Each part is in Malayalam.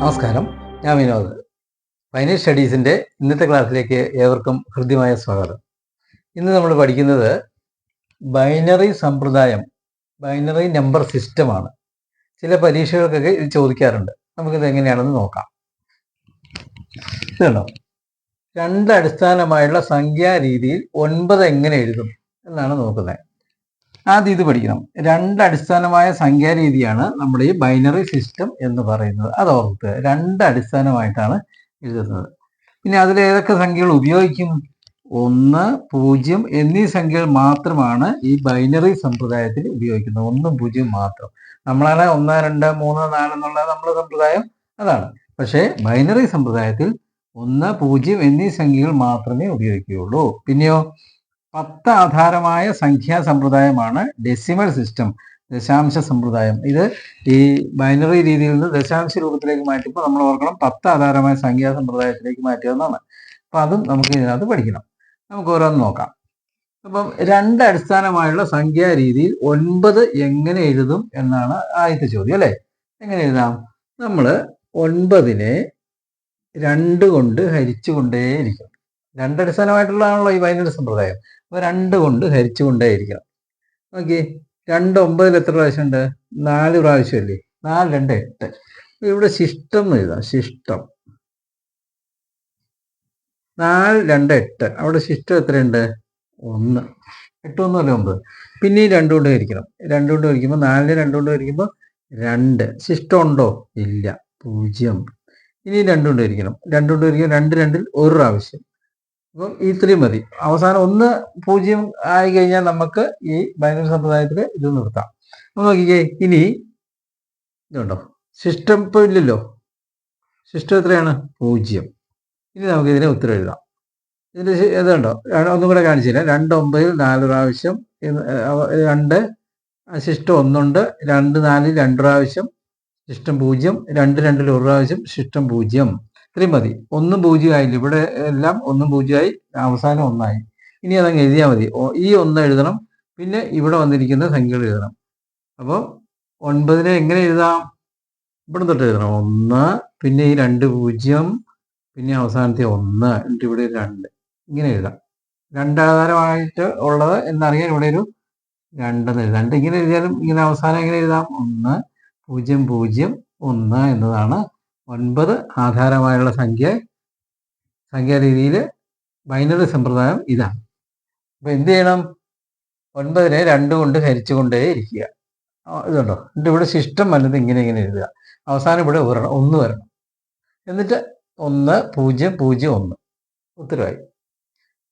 നമസ്കാരം, ഞാൻ വിനോദ്. ഫൈനൽ സ്റ്റഡീസിൻ്റെ ഇന്നത്തെ ക്ലാസ്സിലേക്ക് ഏവർക്കും ഹൃദ്യമായ സ്വാഗതം. ഇന്ന് നമ്മൾ പഠിക്കുന്നത് ബൈനറി സമ്പ്രദായം, ബൈനറി നമ്പർ സിസ്റ്റമാണ്. ചില പരീക്ഷകൾക്കൊക്കെ ഇത് ചോദിക്കാറുണ്ട്. നമുക്കിത് എങ്ങനെയാണെന്ന് നോക്കാം. ഇതുണ്ടോ, രണ്ട് അടിസ്ഥാനമായുള്ള സംഖ്യാരീതിയിൽ 9 എങ്ങനെ എഴുതും എന്നാണ് നോക്കുന്നത്. ആദ്യം ഇത് പഠിക്കണം. രണ്ട് അടിസ്ഥാനമായ സംഖ്യാരീതിയാണ് നമ്മുടെ ഈ ബൈനറി സിസ്റ്റം എന്ന് പറയുന്നത്. അത് ഓർക്കുക, രണ്ട് അടിസ്ഥാനമായിട്ടാണ് എഴുതുന്നത്. പിന്നെ അതിൽ ഏതൊക്കെ സംഖ്യകൾ ഉപയോഗിക്കും? 1, 0 എന്നീ സംഖ്യകൾ മാത്രമാണ് ഈ ബൈനറി സമ്പ്രദായത്തിൽ ഉപയോഗിക്കുന്നത്. 1, 0 മാത്രം. നമ്മളാണ് 1, 2, 3, 4 എന്നുള്ള നമ്മുടെ സമ്പ്രദായം അതാണ്. പക്ഷേ ബൈനറി സമ്പ്രദായത്തിൽ 1, 0 എന്നീ സംഖ്യകൾ മാത്രമേ ഉപയോഗിക്കുകയുള്ളൂ. പിന്നെയോ 10 ആധാരമായ സംഖ്യാ സമ്പ്രദായമാണ് ഡെസിമൽ സിസ്റ്റം, ദശാംശ സമ്പ്രദായം. ഇത് ഈ ബൈനറി രീതിയിൽ നിന്ന് ദശാംശ രൂപത്തിലേക്ക് മാറ്റിയപ്പോൾ നമ്മൾ ഓർക്കണം 10 ആധാരമായ സംഖ്യാ സമ്പ്രദായത്തിലേക്ക് മാറ്റിയതെന്നാണ്. അപ്പം അതും നമുക്ക് ഇതിനകത്ത് പഠിക്കണം. നമുക്ക് ഓരോന്ന് നോക്കാം. അപ്പം രണ്ട് അടിസ്ഥാനമായുള്ള സംഖ്യാ രീതിയിൽ 9 എങ്ങനെ എഴുതും എന്നാണ് ആദ്യത്തെ ചോദ്യം, അല്ലേ? എങ്ങനെ എഴുതാം? നമ്മൾ 9നെ 2 കൊണ്ട് ഹരിച്ചുകൊണ്ടേയിരിക്കും. രണ്ടടിസ്ഥാനമായിട്ടുള്ളതാണല്ലോ ഈ ബൈനറി സമ്പ്രദായം. അപ്പോൾ 2 കൊണ്ട് ഹരിച്ചുകൊണ്ടേയിരിക്കണം. ഓക്കെ, 2 9 എത്ര പ്രാവശ്യം ഉണ്ട്? 4 പ്രാവശ്യമല്ലേ? 4 2 8. ഇവിടെ ശിഷ്ടം എന്ന് എഴുതാം. ശിഷ്ടം 4 2 8. അവിടെ ശിഷ്ടം എത്രയുണ്ട്? 1. 8 ഒന്നുമല്ല 9. പിന്നെ 2 കൊണ്ട് ഹരിക്കണം. 2 കൊണ്ട് ഹരിക്കുമ്പോൾ 4 2 കൊണ്ട് ഹരിക്കുമ്പോൾ 2. ശിഷ്ടം ഉണ്ടോ? ഇല്ല, 0. ഇനി 2 കൊണ്ട് ഹരിക്കണം. 2 കൊണ്ട് ഹരിക്കുമ്പോൾ 2 2 ഒരു പ്രാവശ്യം. അപ്പം ഇത്രയും മതി. അവസാനം 1 0 ആയി കഴിഞ്ഞാൽ നമുക്ക് ഈ ബൈനറി സമ്പ്രദായത്തിൽ ഇത് നിർത്താം. നോക്കിക്കേ, ഇനി ഇതുണ്ടോ, ശിഷ്ടം ഇപ്പോൾ ഇല്ലല്ലോ. ശിഷ്ടം എത്രയാണ്? 0. ഇനി നമുക്ക് ഇതിനെ ഉത്തരം എഴുതാം. ഇതിൻ്റെ ഇതുണ്ടോ, ഒന്നും കൂടെ കാണിച്ചില്ല. 2 9 4 പ്രാവശ്യം, 2 ശിഷ്ടം 1 ഉണ്ട്, 2 4 2 പ്രാവശ്യം, ശിഷ്ടം 0, 2 2 ഒരു പ്രാവശ്യം, ശിഷ്ടം 0. ഇത്രയും മതി. 1 0 ആയില്ല, ഇവിടെ എല്ലാം 1 0 ആയി, അവസാനം 1 ആയി. ഇനി അതങ്ങ് എഴുതിയാൽ മതി. ഈ 1 എഴുതണം, പിന്നെ ഇവിടെ വന്നിരിക്കുന്ന സംഖ്യകൾ എഴുതണം. അപ്പോൾ 9നെ എങ്ങനെ എഴുതാം? ഇവിടെ തൊട്ട് എഴുതണം. 1, പിന്നെ ഈ 2 0, പിന്നെ അവസാനത്തെ 1, എന്നിട്ട് ഇവിടെ 2. ഇങ്ങനെ എഴുതാം. രണ്ടാധാരമായിട്ട് ഉള്ളത് എന്നറിയാൻ ഇവിടെ ഒരു 2 എഴുതാം. 2 ഇങ്ങനെ എഴുതിയാലും ഇങ്ങനെ അവസാനം എങ്ങനെ എഴുതാം? 1 0 0 1 എന്നതാണ് 9 ആധാരമായുള്ള സംഖ്യാരീതിയിൽ ബൈനറി സമ്പ്രദായം ഇതാണ്. അപ്പോൾ എന്ത് ചെയ്യണം? 9നെ 2 കൊണ്ട് ഹരിച്ചുകൊണ്ടേ ഇരിക്കുക. ഇതുണ്ടോ, എന്നിട്ട് ഇവിടെ ശിഷ്ടം വല്ലത് ഇങ്ങനെ എഴുതുക. അവസാനം ഇവിടെ 1 വരണം. എന്നിട്ട് 1 0 0 1. ഉത്തരവായി.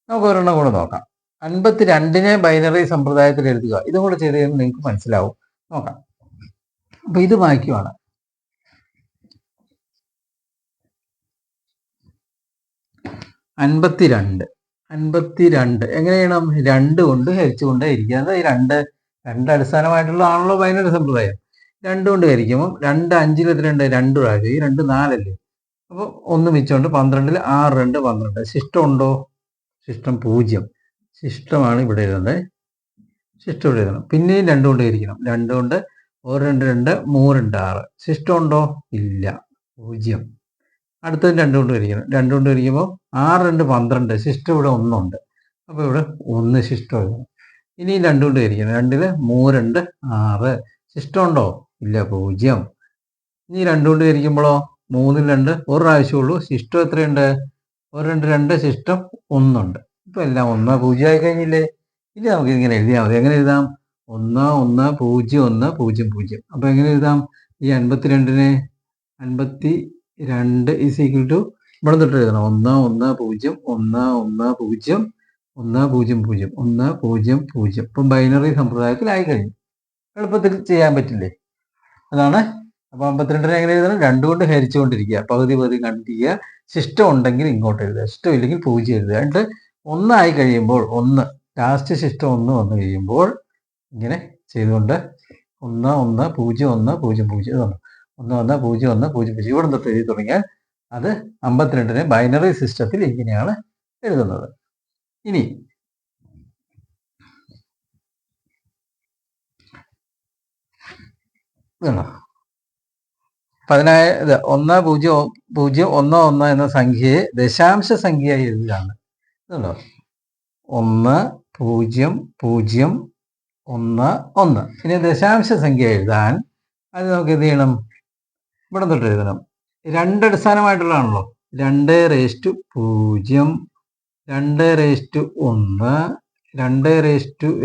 നമുക്ക് ഒരെണ്ണം കൂടെ നോക്കാം. 52നെ ബൈനറി സമ്പ്രദായത്തിൽ എഴുതുക. ഇതും കൂടെ ചെയ്ത് കഴിഞ്ഞാൽ നിങ്ങൾക്ക് മനസ്സിലാവും. നോക്കാം. അപ്പം ഇത് വാക്യമാണ്. 52 എങ്ങനെ ചെയ്യണം? 2 കൊണ്ട് ഹരിച്ചുകൊണ്ടേ ഇരിക്കുക. അതായത് രണ്ട് അടിസ്ഥാനമായിട്ടുള്ളതാണല്ലോ ബൈനറി സമ്പ്രദായം. 2 കൊണ്ട് ഹരിക്കുമ്പോൾ 2 5 എത്രയുണ്ട്? 2 പ്രാവശ്യം. ഈ 2 4 അല്ലേ? അപ്പോൾ 1 മിച്ചമുണ്ട്. 12 6 2 12. ശിഷ്ടം ഉണ്ടോ? ശിഷ്ടം 0. ശിഷ്ടമാണ് ഇവിടെ എഴുതുന്നത്. ശിഷ്ടം ഇവിടെ എഴുതണം. പിന്നെയും 2 കൊണ്ട് ഹരിക്കണം. 2 കൊണ്ട് 1 2 2 3 2 6. ശിഷ്ടം ഉണ്ടോ? ഇല്ല, 0. അടുത്തത് 2 കൊണ്ട് ഹരിക്കണം. 2 കൊണ്ട് ഹരിക്കുമ്പോൾ 6 2 12. ശിഷ്ടം ഇവിടെ 1 ഉണ്ട്. അപ്പോൾ ഇവിടെ 1 ശിഷ്ടം എഴുതണം. ഇനി 2 കൊണ്ട് ഹരിക്കണം. 2 3 2 6. ശിഷ്ടം ഉണ്ടോ? ഇല്ല, 0. ഇനി 2 കൊണ്ട് ഹരിക്കുമ്പോഴോ 3 2 ഒരു പ്രാവശ്യമുള്ളൂ. ശിഷ്ടം എത്രയുണ്ട്? 1 2 2. ശിഷ്ടം 1 ഉണ്ട്. ഇപ്പം എല്ലാം 1 0 ആയി കഴിഞ്ഞില്ലേ? ഇനി നമുക്ക് ഇങ്ങനെ എഴുതിയാൽ മതി. എങ്ങനെ എഴുതാം? 1 1 0 1 0 0. അപ്പോൾ എങ്ങനെ എഴുതാം? ഈ 52നെ 52 ഈസ് ഈക്വൽ ടു ഇവിടെ തൊട്ട് എഴുതണം. 1 1 0 1 1 0 1 0 0 1 0 0. ഇപ്പം ബൈനറി സമ്പ്രദായത്തിലായി കഴിഞ്ഞു. എളുപ്പത്തിൽ ചെയ്യാൻ പറ്റില്ലേ? അതാണ്. അപ്പോൾ 52നെ എങ്ങനെ എഴുതണം? 2 കൊണ്ട് ഹരിച്ചുകൊണ്ടിരിക്കുക. പകുതി കണ്ടിരിക്കുക. ശിഷ്ടം ഉണ്ടെങ്കിൽ ഇങ്ങോട്ട് എഴുതുക, ശിഷ്ടം ഇല്ലെങ്കിൽ 0 എഴുതുക. എന്നിട്ട് 1 ആയി കഴിയുമ്പോൾ 1 ലാസ്റ്റ് ശിഷ്ടം 1 വന്നു കഴിയുമ്പോൾ ഇങ്ങനെ ചെയ്തുകൊണ്ട് 1 1 0 1 0 0 ഇതാണ് 1 1 0 1 0 0. ഇവിടെ തൊട്ട് എഴുതി തുടങ്ങിയാൽ അത് 52നെ ബൈനറി സിസ്റ്റത്തിൽ ഇങ്ങനെയാണ് എഴുതുന്നത്. ഇനി ഇതാണോ, 1010 എന്ന സംഖ്യയെ ദശാംശ സംഖ്യയായി എഴുതുകയാണ്. ഇതുണ്ടോ 1001. ഇനി ദശാംശ സംഖ്യ എഴുതാൻ അത് നമുക്ക് എന്ത് ചെയ്യണം? ഇവിടെ തൊട്ട് എഴുതണം. 2 അടിസ്ഥാനമായിട്ടുള്ളതാണല്ലോ. 2:0, 2:1, 2:2, 2:2,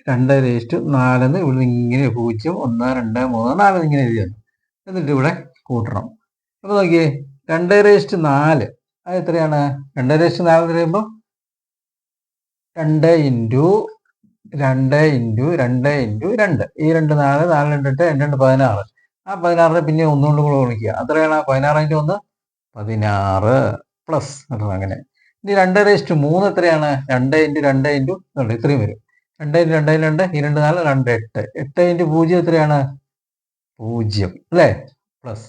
2:3, 2:4 എന്ന് ഇവിടെ ഇങ്ങനെ 0, 1, 2, 3, 4 ഇങ്ങനെ എഴുതിയാണ്. എന്നിട്ട് ഇവിടെ കൂട്ടണം. അപ്പോൾ നോക്കിയേ 2:4 അത് എത്രയാണ്? 2:4 എന്ന് പറയുമ്പോൾ 2 × 2 ഈ 2 4, 4 2 8, 2 2 16. ആ 16 പിന്നെ ഒന്നുകൊണ്ട് കൂടെ ഗുണിക്കുക. അത്രയാണ് 16 × 1 16 പ്ലസ് അങ്ങനെ. ഇനി 2:3 എത്രയാണ്? 2 × 2 × ഇത്രയും വരും. 2 × 2 × 2 ഈ 2 4 2 8. 8 × 0 എത്രയാണ്? 0 അല്ലേ? പ്ലസ്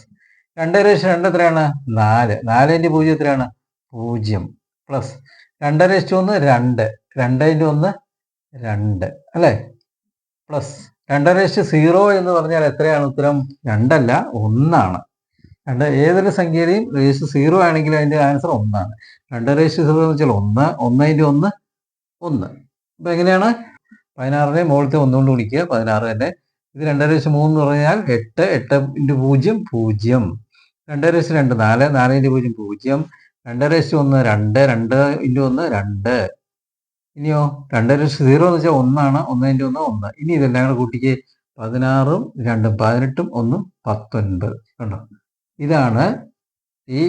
2:2 എത്രയാണ്? 4. 4 × 0 എത്രയാണ്? 0 പ്ലസ് 2:1 2. 2 × 1 2 അല്ലേ? പ്ലസ് 2:0 എന്ന് പറഞ്ഞാൽ എത്രയാണ് ഉത്തരം? 2 അല്ല 1 ആണ്. ഏതൊരു സംഖ്യയുടെയും റേസ് 0 ആണെങ്കിൽ അതിന്റെ ആൻസർ 1 ആണ്. 2:0 എന്ന് വെച്ചാൽ 1. 1 × 1 1. അപ്പൊ എങ്ങനെയാണ്? 16നെ മുകളിലത്തെ 1 കൊണ്ട് ഗുണിക്കുക, 16 തന്നെ. ഇത് 2:3 എന്ന് പറഞ്ഞാൽ 8. 8 × 0 0. 2:2 4. 4 × 0 0. 2:1 2. 2 × 1 2. ഇനിയോ 2:0 എന്ന് വെച്ചാൽ 1 ആണ്. 1 × 1 1. ഇനി ഇതെല്ലാം കൂടെ കൂട്ടിക്ക് 16ഉം 2ഉം 18ഉം 1ഉം 19. കണ്ടോ? ഇതാണ് ഈ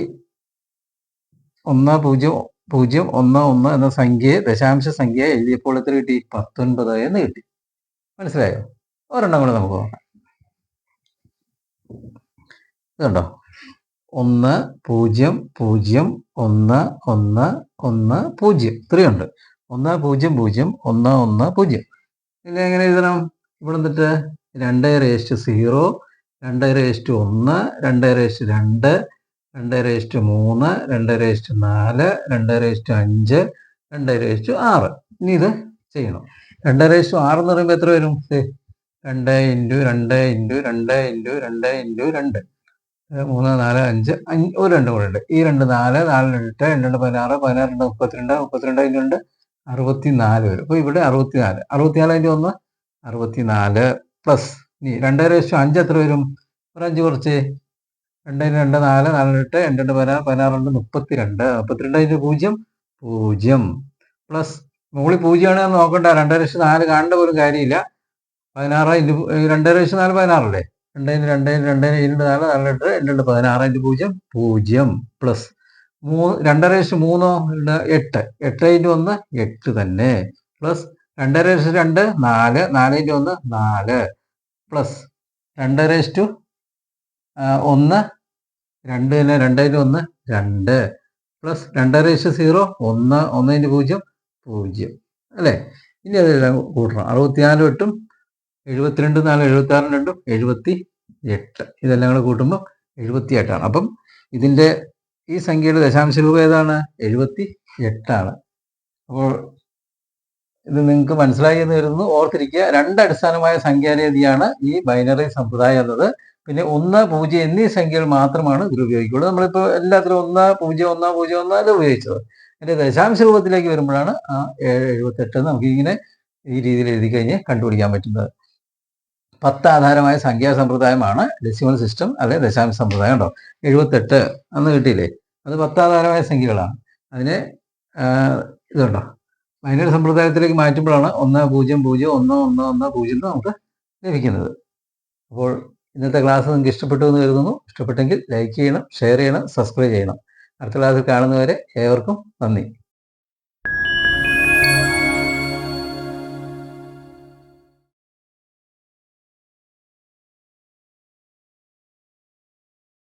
1001 എന്ന സംഖ്യയെ ദശാംശ സംഖ്യ എഴുതിയപ്പോൾ എത്ര കിട്ടി? 19 എന്ന് കിട്ടി. മനസ്സിലായോ? ഒരെണ്ണം കൂടെ നമുക്ക് നോക്കാം. ഇതുണ്ടോ 1 0 0 1 1 1 0 ഇത്രയുണ്ട്. 1 0 0 1 1 0. പിന്നെ എങ്ങനെ എഴുതണം? ഇവിടെ എന്നിട്ട് 2:0, 2:1, 2:2, 2:3, 2:4, 2:5, 2:6. ഇനി ഇത് ചെയ്യണം. 2:6 എന്ന് പറയുമ്പോൾ എത്ര വരും? 2 × 2 × 2 × 2 × 2 3 4 5 ഒരു 2 കൂടെ ഉണ്ട്. ഈ 2 4 4 2 8 2 16 16 2 32 32 2 64 വരും. അപ്പോൾ ഇവിടെ 64 64 × 1 64 പ്ലസ് ഇനി 2:5 എത്ര വരും? ഒരു 5 കുറച്ച് 2 × 2 4 4 8 2 16 16 32 32 × 0 0 പ്ലസ് മുകളിൽ 0 ആണെന്ന് നോക്കണ്ട. 2:4 കാണേണ്ട പോലും കാര്യമില്ല. 16 2:4 16 അല്ലേ? 2 × 2 × 2 2 4 4 8 2 16 × 0 0 പ്ലസ് 2:3 8 8 × 1 8 തന്നെ പ്ലസ് 2:2 4 4 × 1 4 പ്ലസ് 2:1 2 തന്നെ 2 × 1 2 പ്ലസ് 2:0 1 1 × 0 0 അല്ലേ? ഇനി അതെല്ലാം കൂട്ടണം. 64 8 72 4 76 2 78. ഇതെല്ലാം കൂടെ കൂട്ടുമ്പോൾ 78 ആണ്. അപ്പം ഇതിൻ്റെ ഈ സംഖ്യയുടെ ദശാംശ രൂപം ഏതാണ്? 78 ആണ്. അപ്പോൾ ഇത് നിങ്ങൾക്ക് മനസ്സിലായി എന്ന് വരുന്നു. ഓർത്തിരിക്കുക, 2 അടിസ്ഥാനമായ സംഖ്യാരീതിയാണ് ഈ ബൈനറി സമ്പ്രദായം എന്നത്. പിന്നെ 1 0 എന്നീ സംഖ്യകൾ മാത്രമാണ് ഇതിൽ ഉപയോഗിക്കുള്ളൂ. നമ്മളിപ്പോൾ എല്ലാത്തിലും 1 0 1 0 1 അത് ഉപയോഗിച്ചത്. അതിൻ്റെ ദശാംശ രൂപത്തിലേക്ക് വരുമ്പോഴാണ് ആ 78 നമുക്ക് ഇങ്ങനെ ഈ രീതിയിൽ എഴുതി കഴിഞ്ഞ് കണ്ടുപിടിക്കാൻ പറ്റുന്നത്. 10 ആധാരമായ സംഖ്യാ സമ്പ്രദായമാണ് ഡെസിമൽ സിസ്റ്റം, അല്ലെ ദശാംശ സമ്പ്രദായം. ഉണ്ടോ 78 അന്ന് കിട്ടിയില്ലേ? അത് 10 ആധാരമായ സംഖ്യകളാണ്. അതിനെ ഇതുണ്ടോ ബൈനറി സമ്പ്രദായത്തിലേക്ക് മാറ്റുമ്പോഴാണ് 1 0 0 1 1 1 0 നമുക്ക് ലഭിക്കുന്നത്. അപ്പോൾ ഇന്നത്തെ ക്ലാസ് നിങ്ങൾക്ക് ഇഷ്ടപ്പെട്ടു എന്ന് കരുതുന്നു. ഇഷ്ടപ്പെട്ടെങ്കിൽ ലൈക്ക് ചെയ്യണം, ഷെയർ ചെയ്യണം, സബ്സ്ക്രൈബ് ചെയ്യണം. അടുത്ത ക്ലാസ്സിൽ കാണുന്നവരെ ഏവർക്കും നന്ദി.